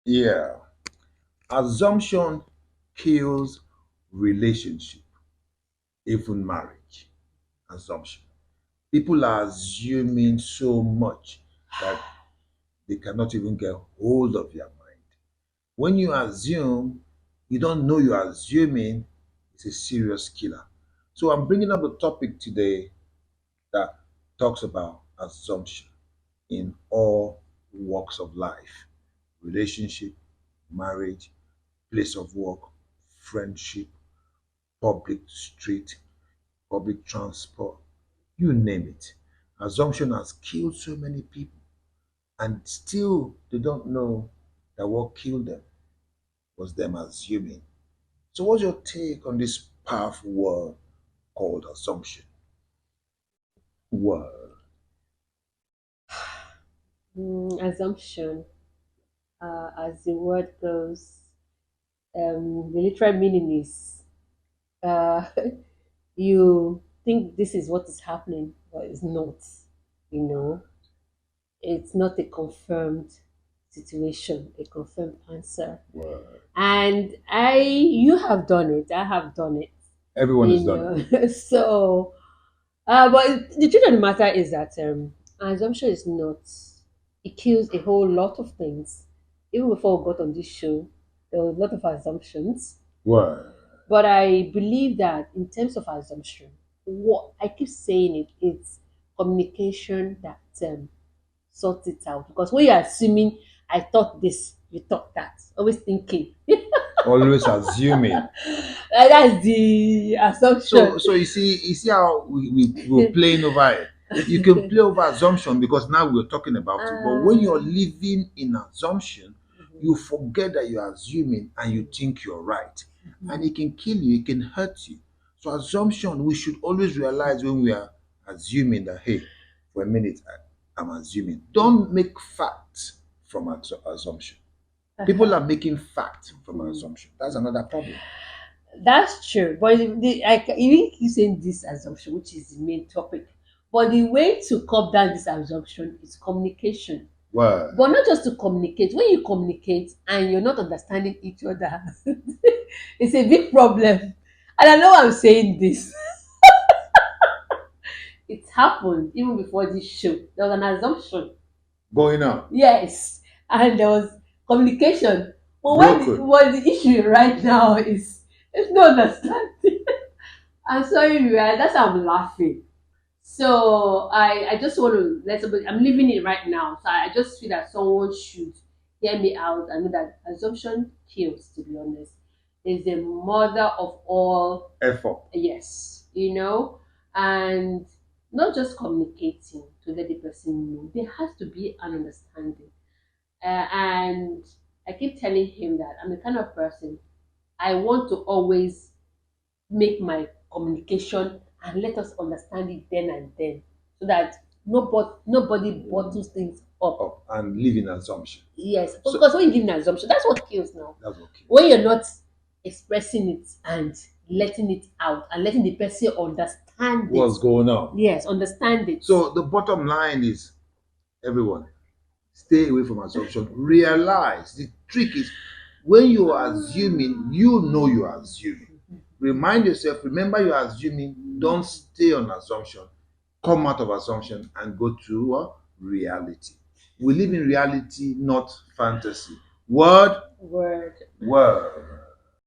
Yeah. Assumption kills relationship, even marriage. Assumption. People are assuming so much that they cannot even get hold of your mind. When you assume, you don't know you're assuming, it's a serious killer. So I'm bringing up a topic today that talks about assumption in all walks of life: relationship, marriage, place of work, friendship, public street, public transport, you name it. Assumption has killed so many people, and still they don't know that what killed them was them assuming. So, what's your take on this powerful word called assumption? Word. Assumption, as the word goes, the literal meaning is uh, you think this is what is happening, but it's not. You know, it's not a confirmed situation, a confirmed answer. Word. And you have done it. I have done it. Everyone has You done it. know, so. But the truth of the matter is that assumption is not. It kills a whole lot of things. Even before we got on this show, there were a lot of assumptions. Word. But I believe that in terms of assumption, what I keep saying it's communication that sorts it out. Because when you're assuming, I thought this, you thought that, always thinking. Always assuming. That's the So, assumption. so you see how we're playing over it. You can play over assumption because now we're talking about it. But when you're Ah. living in assumption, you forget that you're assuming and you think you're right. And it can kill you, it can hurt you. So, assumption, we should always realize when we are assuming that, hey, for a minute, I'm assuming. Don't make facts from assumption. People are making facts from assumption. That's another problem. That's true, but you keep saying this assumption, which is the main topic. But the way to curb down this assumption is communication. Well, But not just to communicate. When you communicate and you're not understanding each other, it's a big problem. And I know I'm saying this. It happened even before this show. There was an assumption. going on. Yes. And there was communication. But Broken. what the issue right now is there's no understanding. I'm sorry, Miriam, that's how I'm laughing. So I just want to let somebody, I'm living it right now. So I just feel that someone should hear me out and know that assumption kills, to be honest. Is the mother of all, Effort. yes, and not just communicating to let the person know. There has to be an understanding. And I keep telling him that I'm the kind of person I want to always make my communication and let us understand it then and then so that nobody bottles things up. Up and live in assumption. Yes, So because when you give an assumption, that's what kills now. that's okay. When you're not expressing it and letting it out and letting the person understand What's it. going on? Yes, understand it. So the bottom line is, everyone, stay away from assumption. Realize the trick is when you are assuming, you know you are assuming. Remind yourself, remember you are assuming, don't stay on assumption. Come out of assumption and go to reality. We live in reality, not fantasy. Word, Word. word.